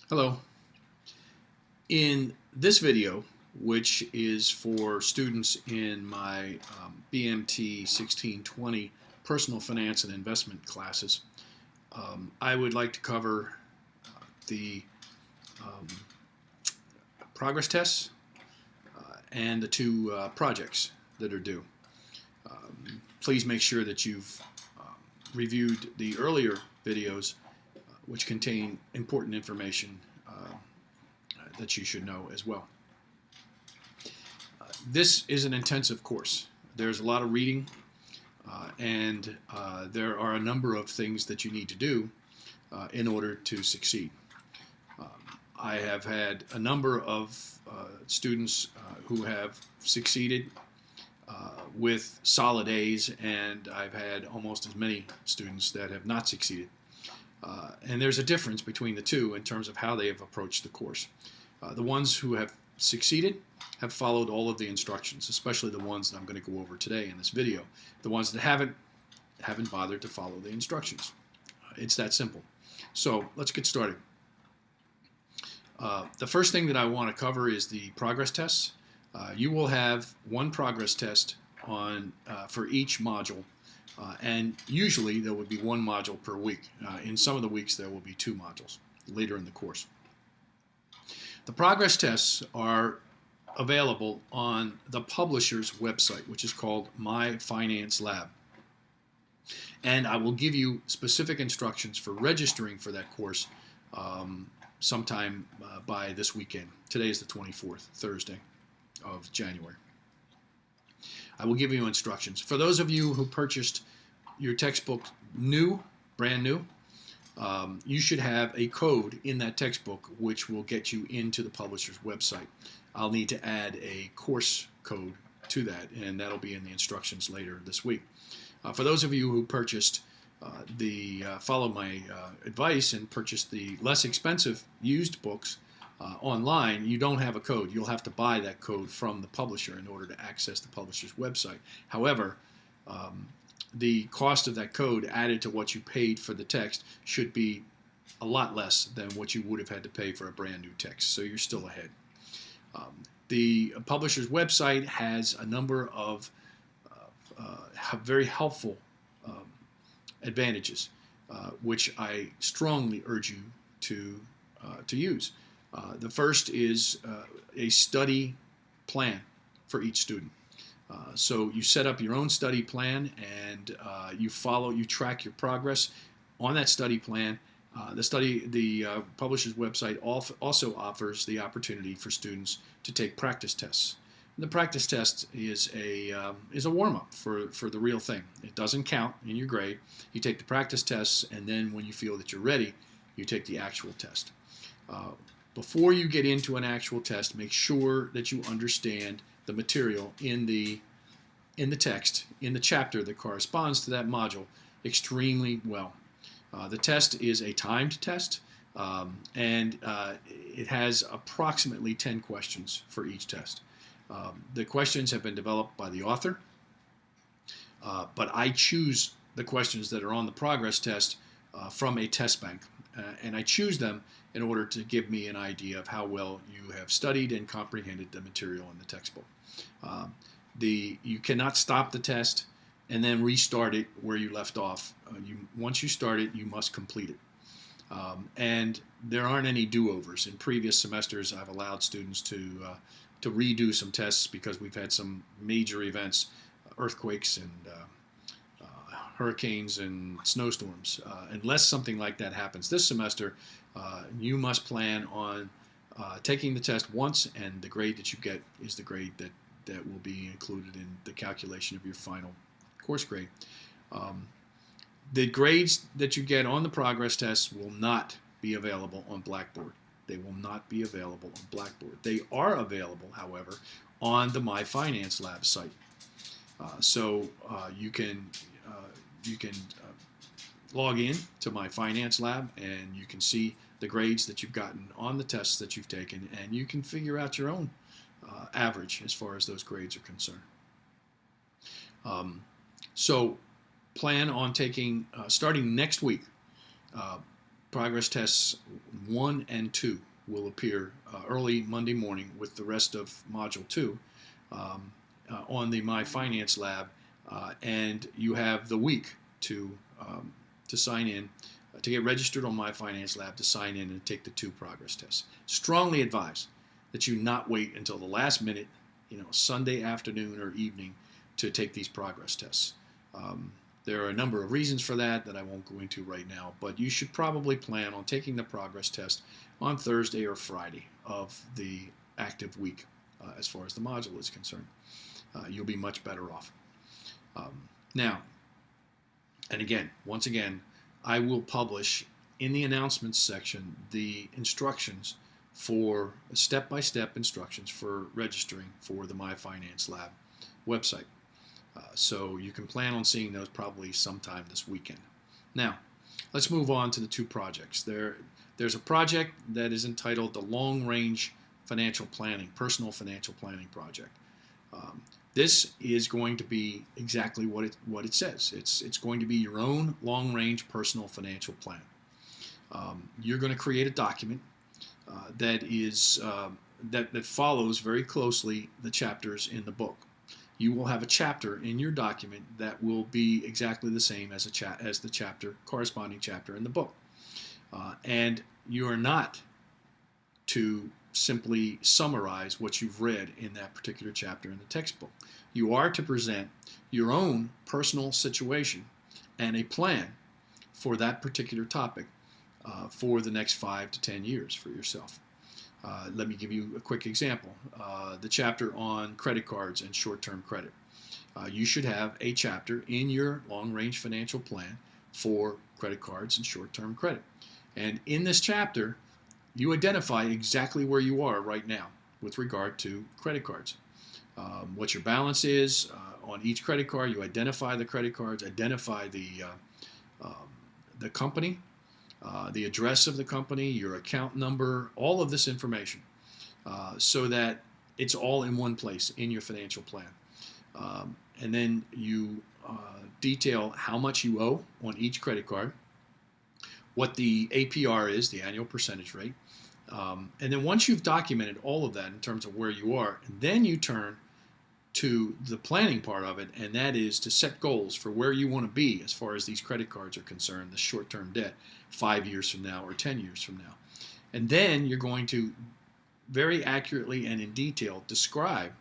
Hello. In this video, which is for students in my BMT 1620 personal finance and investment classes, I would like to cover the um, progress tests and the two projects that are due. Please make sure that you've reviewed the earlier videos which contain important information that you should know as well. This is an intensive course. There's a lot of reading and there are a number of things that you need to do in order to succeed. I have had a number of students who have succeeded with solid A's, and I've had almost as many students that have not succeeded. And there's a difference between the two in terms of how they have approached the course. The ones who have succeeded have followed all of the instructions, especially the ones that I'm going to go over today in this video. The ones that haven't bothered to follow the instructions. It's that simple. So let's get started. The first thing that I want to cover is the progress tests. You will have one progress test on for each module, and usually there would be one module per week. In some of the weeks there will be two modules later in the course. The progress tests are available on the publisher's website, which is called My Finance Lab. And I will give you specific instructions for registering for that course sometime by this weekend. Today is the 24th, Thursday of January. I will give you instructions. For those of you who purchased your textbook brand new, you should have a code in that textbook which will get you into the publisher's website. I'll need to add a course code to that, and that'll be in the instructions later this week. For those of you who purchased followed my advice and purchased the less expensive used books online, you don't have a code. You'll have to buy that code from the publisher in order to access the publisher's website. However, the cost of that code added to what you paid for the text should be a lot less than what you would have had to pay for a brand new text, so you're still ahead. The publisher's website has a number of very helpful advantages, which I strongly urge you to use. The first is a study plan for each student. So you set up your own study plan, and you track your progress on that study plan. The publisher's website also offers the opportunity for students to take practice tests. And the practice test is a warm-up for the real thing. It doesn't count in your grade. You take the practice tests, and then when you feel that you're ready, you take the actual test. Before you get into an actual test, make sure that you understand the material in the text, in the chapter that corresponds to that module extremely well. The test is a timed test, and it has approximately 10 questions for each test. The questions have been developed by the author, but I choose the questions that are on the progress test from a test bank, and I choose them in order to give me an idea of how well you have studied and comprehended the material in the textbook. You cannot stop the test and then restart it where you left off. Once you start it, you must complete it. And there aren't any do-overs. In previous semesters, I've allowed students to redo some tests because we've had some major events, earthquakes and hurricanes and snowstorms. Unless something like that happens this semester, you must plan on taking the test once, and the grade that you get is the grade that will be included in the calculation of your final course grade. The grades that you get on the progress tests will not be available on Blackboard. They will not be available on Blackboard. They are available, however, on the My Finance Lab site. So you can log in to My Finance Lab, and you can see the grades that you've gotten on the tests that you've taken, and you can figure out your own average as far as those grades are concerned. So plan on taking, starting next week, progress tests 1 and 2 will appear early Monday morning with the rest of Module 2 on the My Finance Lab, and you have the week to sign in, to get registered on My Finance Lab, to sign in and take the 2 progress tests. Strongly advise that you not wait until the last minute, Sunday afternoon or evening, to take these progress tests. There are a number of reasons for that I won't go into right now, but you should probably plan on taking the progress test on Thursday or Friday of the active week as far as the module is concerned. You'll be much better off. Now, and again, once again, I will publish in the announcements section the instructions for step-by-step instructions for registering for the My Finance Lab website. So you can plan on seeing those probably sometime this weekend. Now, let's move on to the 2 projects. There's a project that is entitled the Long Range Financial Planning, Personal Financial Planning Project. This is going to be exactly what it says. It's going to be your own long-range personal financial plan. You're going to create a document that follows very closely the chapters in the book. You will have a chapter in your document that will be exactly the same as the corresponding chapter in the book. And you are not to simply summarize what you've read in that particular chapter in the textbook. You are to present your own personal situation and a plan for that particular topic for the next 5 to 10 years for yourself. Let me give you a quick example. The chapter on credit cards and short-term credit. You should have a chapter in your long-range financial plan for credit cards and short-term credit. And in this chapter, you identify exactly where you are right now with regard to credit cards. What your balance is on each credit card. You identify the credit cards, identify the company, the address of the company, your account number, all of this information, so that it's all in one place in your financial plan. And then you detail how much you owe on each credit card, what the APR is, the annual percentage rate. And then once you've documented all of that in terms of where you are, and then you turn to the planning part of it, and that is to set goals for where you want to be as far as these credit cards are concerned, the short-term debt, 5 years from now or 10 years from now. And then you're going to very accurately and in detail describe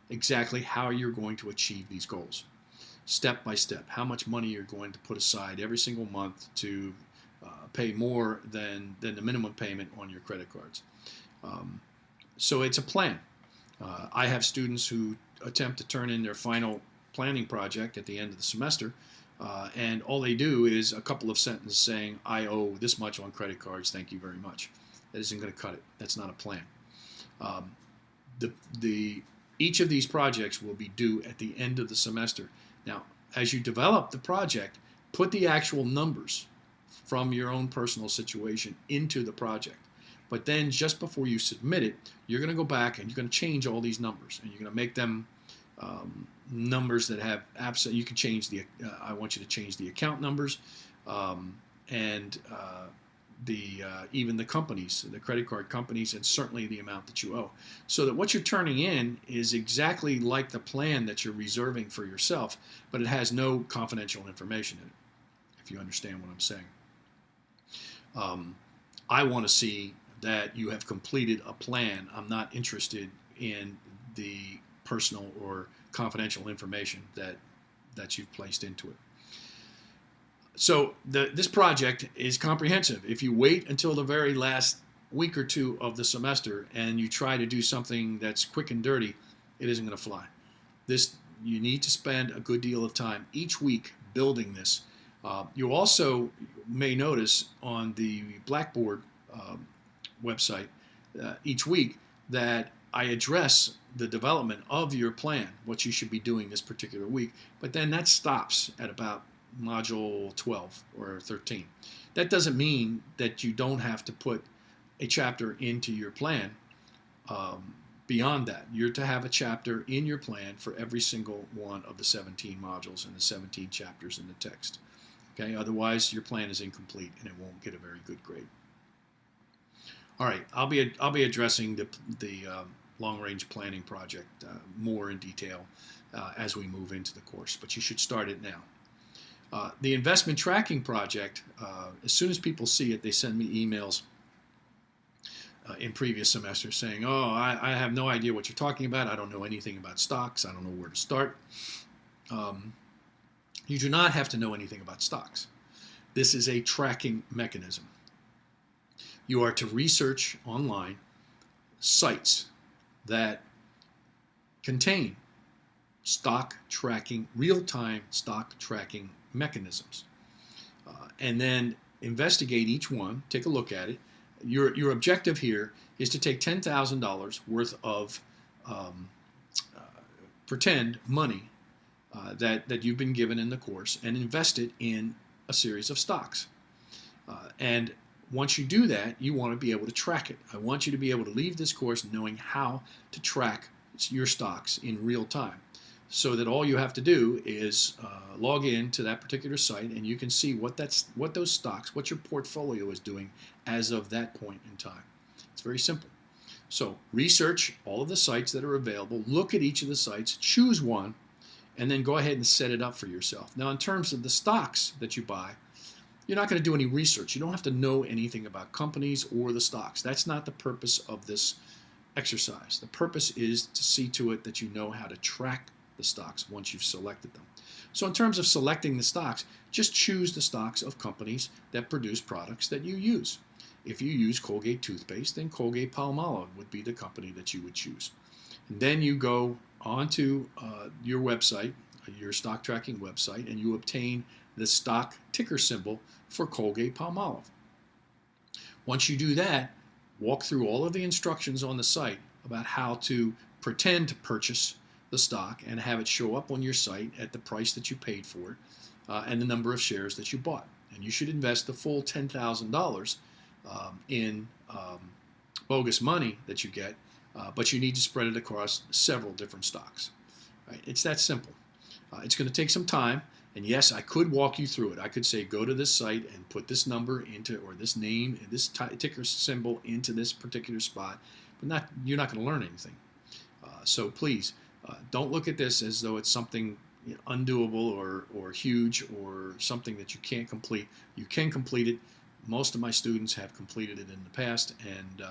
exactly how you're going to achieve these goals, step by step, how much money you're going to put aside every single month to pay more than the minimum payment on your credit cards. So it's a plan. I have students who attempt to turn in their final planning project at the end of the semester, and all they do is a couple of sentences saying, I owe this much on credit cards, thank you very much. That isn't going to cut it. That's not a plan. Each of these projects will be due at the end of the semester. Now, as you develop the project, put the actual numbers from your own personal situation into the project. But then just before you submit it, you're going to go back and you're going to change all these numbers, and you're going to make them numbers that have you can change the. I want you to change the account numbers, and even the companies, the credit card companies, and certainly the amount that you owe, so that what you're turning in is exactly like the plan that you're reserving for yourself, but it has no confidential information in it. If you understand what I'm saying. I want to see that you have completed a plan. I'm not interested in the personal or confidential information that you've placed into it. So this project is comprehensive. If you wait until the very last week or two of the semester and you try to do something that's quick and dirty, it isn't going to fly. You need to spend a good deal of time each week building this. You also may notice on the Blackboard website each week that I address the development of your plan, what you should be doing this particular week, but then that stops at about module 12 or 13. That doesn't mean that you don't have to put a chapter into your plan beyond that. You're to have a chapter in your plan for every single one of the 17 modules and the 17 chapters in the text. Okay? Otherwise, your plan is incomplete and it won't get a very good grade. All right, I'll be addressing the long range planning project more in detail as we move into the course, but you should start it now. The investment tracking project, as soon as people see it, they send me emails in previous semesters saying, "Oh, I have no idea what you're talking about. I don't know anything about stocks. I don't know where to start." You do not have to know anything about stocks. This is a tracking mechanism. You are to research online sites that contain stock tracking, real-time stock tracking mechanisms, and then investigate each one. Take a look at it. Your objective here is to take $10,000 worth of pretend money that you've been given in the course and invest it in a series of stocks. And once you do that, you want to be able to track it. I want you to be able to leave this course knowing how to track your stocks in real time, so that all you have to do is log in to that particular site and you can see what those stocks, what your portfolio is doing as of that point in time. It's very simple. So research all of the sites that are available, look at each of the sites, choose one, and then go ahead and set it up for yourself. Now, in terms of the stocks that you buy, you're not going to do any research. You don't have to know anything about companies or the stocks. That's not the purpose of this exercise. The purpose is to see to it that you know how to track the stocks once you've selected them. So in terms of selecting the stocks, just choose the stocks of companies that produce products that you use. If you use Colgate toothpaste, then Colgate-Palmolive would be the company that you would choose. And then you go onto your website, your stock tracking website, and you obtain the stock ticker symbol for Colgate-Palmolive. Once you do that, walk through all of the instructions on the site about how to pretend to purchase the stock and have it show up on your site at the price that you paid for it and the number of shares that you bought. And you should invest the full $10,000 in bogus money that you get, but you need to spread it across several different stocks. Right? It's that simple. It's going to take some time. And yes, I could walk you through it. I could say, go to this site and put this number into, or this name, this ticker symbol into this particular spot, but you're not going to learn anything. So please, don't look at this as though it's something undoable or huge or something that you can't complete. You can complete it. Most of my students have completed it in the past, and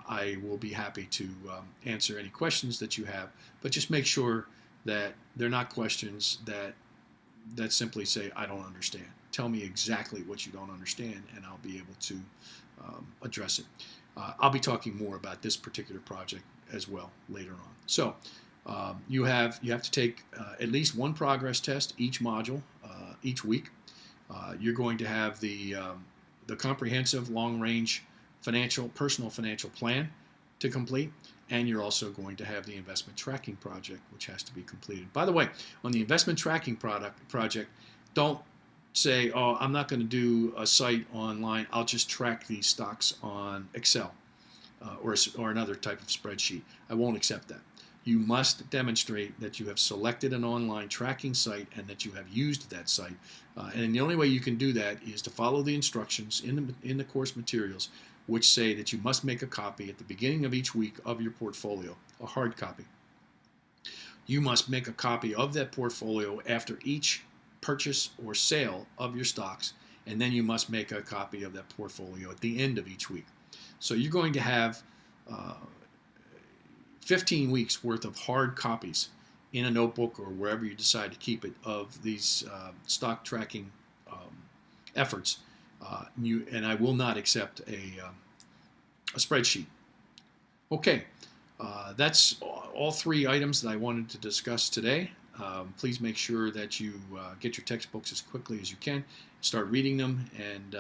I will be happy to answer any questions that you have, but just make sure that they're not questions that simply say, I don't understand. Tell me exactly what you don't understand, and I'll be able to address it. I'll be talking more about this particular project as well later on. So you have to take at least one progress test each module each week. You're going to have the comprehensive long-range personal financial plan to complete, and you're also going to have the investment tracking project, which has to be completed. By the way, on the investment tracking project, don't say, oh, I'm not going to do a site online. I'll just track these stocks on Excel or another type of spreadsheet. I won't accept that. You must demonstrate that you have selected an online tracking site and that you have used that site. And the only way you can do that is to follow the instructions in the course materials, which say that you must make a copy at the beginning of each week of your portfolio, a hard copy. You must make a copy of that portfolio after each purchase or sale of your stocks, and then you must make a copy of that portfolio at the end of each week. So you're going to have 15 weeks worth of hard copies in a notebook or wherever you decide to keep it of these stock tracking efforts. And I will not accept a spreadsheet. Okay, that's all three items that I wanted to discuss today. Please make sure that you get your textbooks as quickly as you can, start reading them, and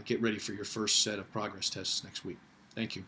get ready for your first set of progress tests next week. Thank you.